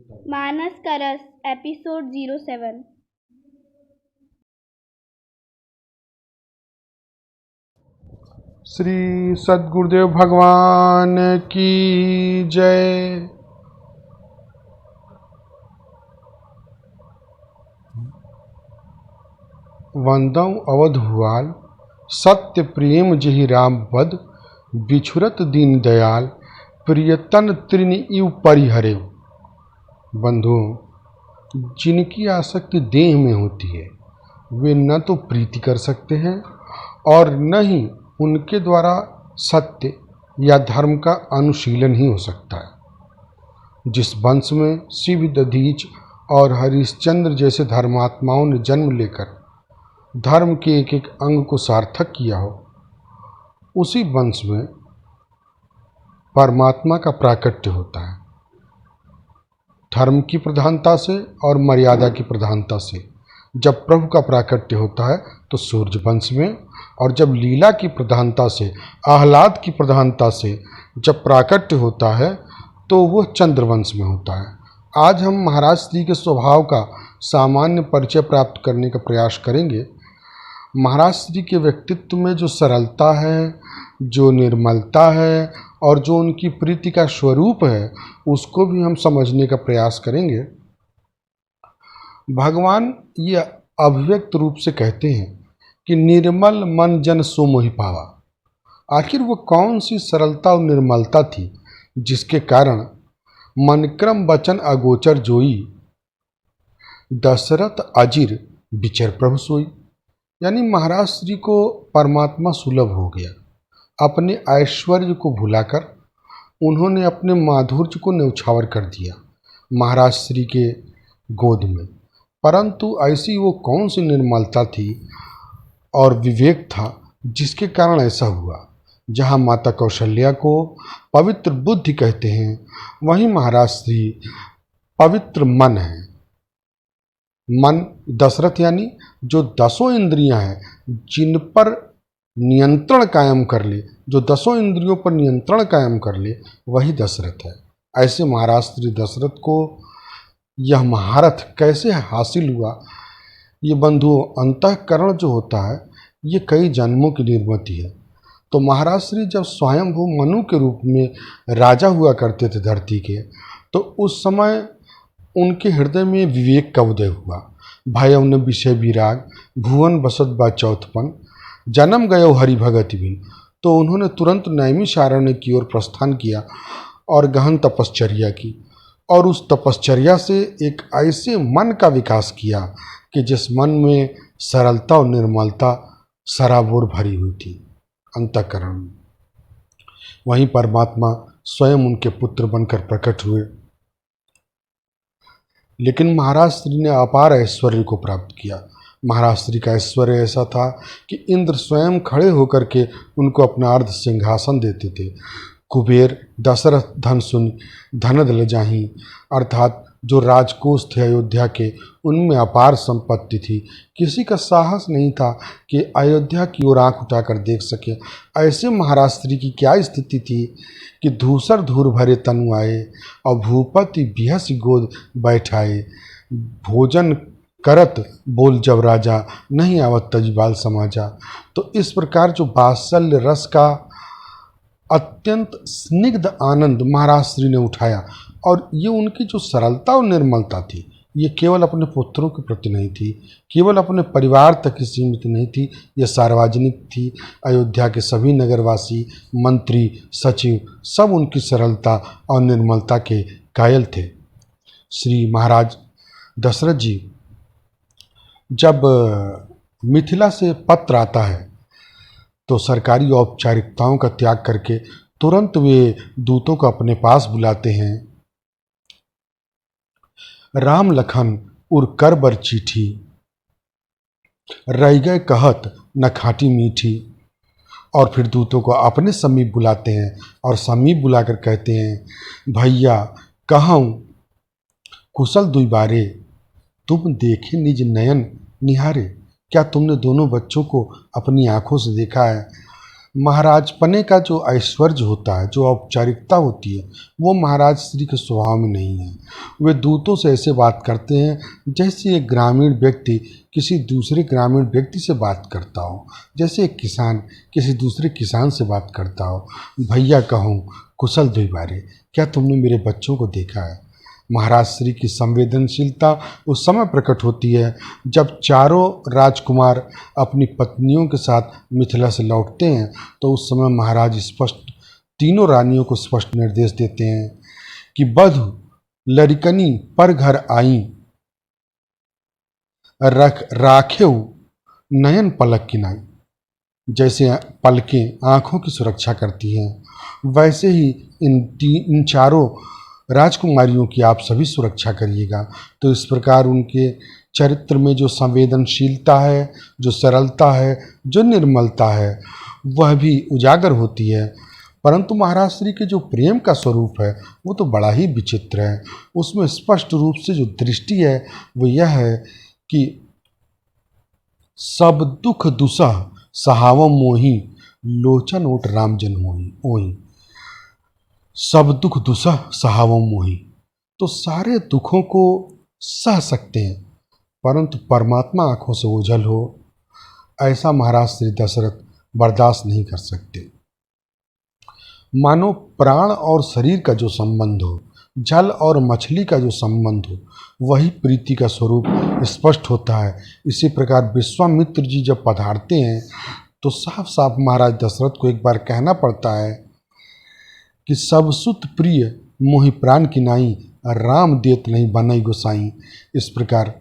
मानस करस एपिसोड 07। श्री सद्गुरुदेव भगवान की जय। वंदऊ अवध हुआल, सत्य प्रेम जहि राम बद, बिछुरत दीन दयाल, प्रियतन तृण इव परिहरे। बंधुओं, जिनकी आसक्ति देह में होती है वे न तो प्रीति कर सकते हैं और न ही उनके द्वारा सत्य या धर्म का अनुशीलन ही हो सकता है। जिस वंश में शिव, दधीच और हरिश्चंद्र जैसे धर्मात्माओं ने जन्म लेकर धर्म के एक एक अंग को सार्थक किया हो, उसी वंश में परमात्मा का प्राकट्य होता है। धर्म की प्रधानता से और मर्यादा की प्रधानता से जब प्रभु का प्राकट्य होता है तो सूर्य वंश में, और जब लीला की प्रधानता से, आह्लाद की प्रधानता से जब प्राकट्य होता है तो वह चंद्रवंश में होता है। आज हम महाराज श्री के स्वभाव का सामान्य परिचय प्राप्त करने का प्रयास करेंगे। महाराज श्री के व्यक्तित्व में जो सरलता है, जो निर्मलता है और जो उनकी प्रीति का स्वरूप है, उसको भी हम समझने का प्रयास करेंगे। भगवान ये अभिव्यक्त रूप से कहते हैं कि निर्मल मन जन सो मोहि पावा। आखिर वो कौन सी सरलता और निर्मलता थी जिसके कारण मनक्रम वचन अगोचर जोई, दशरथ अजिर बिचर प्रभु सोई। यानी महाराज श्री को परमात्मा सुलभ हो गया। अपने ऐश्वर्य को भुलाकर उन्होंने अपने माधुर्य को न्यौछावर कर दिया महाराज श्री के गोद में। परंतु ऐसी वो कौन सी निर्मलता थी और विवेक था जिसके कारण ऐसा हुआ। जहाँ माता कौशल्या को पवित्र बुद्धि कहते हैं, वहीं महाराज श्री पवित्र मन है। मन दशरथ यानी जो दसों इंद्रियां हैं जिन पर नियंत्रण कायम कर ले, जो दसों इंद्रियों पर नियंत्रण कायम कर ले, वही दशरथ है। ऐसे महाराज श्री दशरथ को यह महारथ कैसे हासिल हुआ? ये बंधुओं, अंतःकरण जो होता है ये कई जन्मों की निर्मिति है। तो महाराज श्री जब स्वयंभू मनु के रूप में राजा हुआ करते थे धरती के, तो उस समय उनके हृदय में विवेक का उदय हुआ। भय उन्हें विषय विराग, भुवन बसत बा चौथपन, जन्म गयो हरि भगति बिन। तो उन्होंने तुरंत नैमिषारण्य की ओर प्रस्थान किया और गहन तपश्चर्या की, और उस तपश्चर्या से एक ऐसे मन का विकास किया कि जिस मन में सरलता और निर्मलता सराबोर भरी हुई थी अंतःकरण में। वहीं परमात्मा स्वयं उनके पुत्र बनकर प्रकट हुए। लेकिन महाराज श्री ने अपार ऐश्वर्य को प्राप्त किया। महाराज श्री का ऐश्वर्य ऐसा था कि इंद्र स्वयं खड़े होकर के उनको अपना अर्ध सिंहासन देते थे। कुबेर दशरथ धन सुन धन दल जाही, अर्थात जो राजकोष थे अयोध्या के, उनमें अपार संपत्ति थी। किसी का साहस नहीं था कि अयोध्या की ओर आँख उठाकर देख सके। ऐसे महाराज श्री की क्या स्थिति थी कि धूसर धूर भरे तनु आए और भूपति बिहस गोद बैठाए। भोजन करत बोल जब राजा, नहीं आवत तजबाल समाजा। तो इस प्रकार जो वात्सल्य रस का अत्यंत स्निग्ध आनंद महाराज श्री ने उठाया, और ये उनकी जो सरलता और निर्मलता थी, ये केवल अपने पुत्रों के प्रति नहीं थी, केवल अपने परिवार तक ही सीमित नहीं थी, ये सार्वजनिक थी। अयोध्या के सभी नगरवासी, मंत्री, सचिव सब उनकी सरलता और निर्मलता के कायल थे। श्री महाराज दशरथ जी जब मिथिला से पत्र आता है तो सरकारी औपचारिकताओं का त्याग करके तुरंत वे दूतों को अपने पास बुलाते हैं। राम लखन उर कर बर चिट्ठी, रह गए कहत न खाटी मीठी। और फिर दूतों को अपने समीप बुलाते हैं और समीप बुलाकर कहते हैं, भैया कहूँ कुशल दुई बारे, तुम देखे निज नयन निहारे। क्या तुमने दोनों बच्चों को अपनी आंखों से देखा है? महाराजपने का जो ऐश्वर्य होता है, जो औपचारिकता होती है, वो महाराज श्री के स्वभाव में नहीं है। वे दूतों से ऐसे बात करते हैं जैसे एक ग्रामीण व्यक्ति किसी दूसरे ग्रामीण व्यक्ति से बात करता हो, जैसे एक किसान किसी दूसरे किसान से बात करता हो। भैया कहूँ, कुशल द्विबारे, क्या तुमने मेरे बच्चों को देखा है? महाराज श्री की संवेदनशीलता उस समय प्रकट होती है जब चारों राजकुमार अपनी पत्नियों के साथ मिथिला से लौटते हैं। तो उस समय महाराज स्पष्ट तीनों रानियों को स्पष्ट निर्देश देते हैं कि बधु लरिकनी पर घर आई, राखेऊ नयन पलक किनाई। जैसे पलकें आँखों की सुरक्षा करती हैं, वैसे ही इन चारों राजकुमारियों की आप सभी सुरक्षा करिएगा। तो इस प्रकार उनके चरित्र में जो संवेदनशीलता है, जो सरलता है, जो निर्मलता है, वह भी उजागर होती है। परंतु महाराज श्री के जो प्रेम का स्वरूप है वो तो बड़ा ही विचित्र है। उसमें स्पष्ट रूप से जो दृष्टि है वो यह है कि सब दुख दुसह सहावम मोही, लोचन ओट राम जन ओही। सब दुख दुसह सहावम मोही, तो सारे दुखों को सह सकते हैं, परंतु परमात्मा आंखों से ओझल हो, ऐसा महाराज श्री दशरथ बर्दाश्त नहीं कर सकते। मानो प्राण और शरीर का जो संबंध हो, जल और मछली का जो संबंध हो, वही प्रीति का स्वरूप स्पष्ट होता है। इसी प्रकार विश्वामित्र जी जब पधारते हैं तो साफ साफ महाराज दशरथ को एक बार कहना पड़ता है कि सब सुत प्रिय मोहि प्राण की नाई, राम देत नहीं बनई गोसाई। इस प्रकार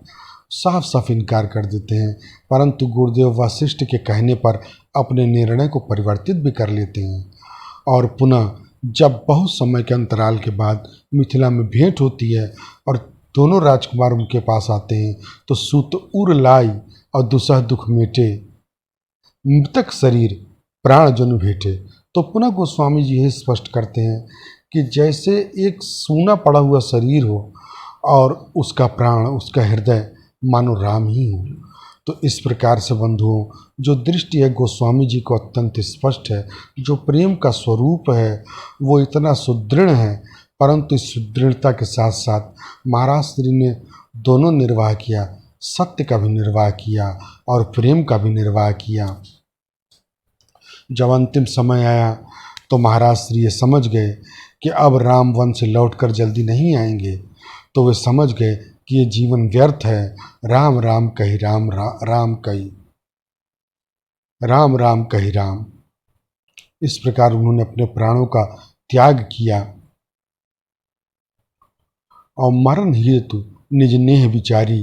साफ साफ इनकार कर देते हैं, परंतु गुरुदेव वशिष्ठ के कहने पर अपने निर्णय को परिवर्तित भी कर लेते हैं। और पुनः जब बहुत समय के अंतराल के बाद मिथिला में भेंट होती है और दोनों राजकुमार उनके पास आते हैं तो सुत उर लाई और दुसह दुख मेटे, मृतक शरीर प्राण जन भेटे। तो पुनः गोस्वामी जी यह स्पष्ट करते हैं कि जैसे एक सूना पड़ा हुआ शरीर हो और उसका प्राण, उसका हृदय मानो राम ही हो। तो इस प्रकार से बंधुओं, जो दृष्टि है गोस्वामी जी को अत्यंत स्पष्ट है। जो प्रेम का स्वरूप है वो इतना सुदृढ़ है, परंतु इस सुदृढ़ता के साथ साथ महाराज श्री ने दोनों निर्वाह किया, सत्य का भी निर्वाह किया और प्रेम का भी निर्वाह किया। जब अंतिम समय आया तो महाराज श्री ये समझ गए कि अब राम वन से लौटकर जल्दी नहीं आएंगे, तो वे समझ गए कि ये जीवन व्यर्थ है। राम राम कही राम, राम कही राम, राम कही राम। इस प्रकार उन्होंने अपने प्राणों का त्याग किया और मरण हेतु निज नेह विचारी,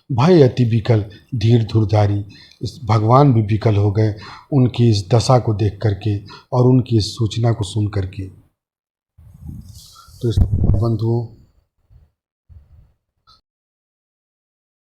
भय अति विकल धीर धुरधारी। इस भगवान भी विकल हो गए उनकी इस दशा को देख करके और उनकी इस सूचना को सुन करके। तो इस बंधुओं,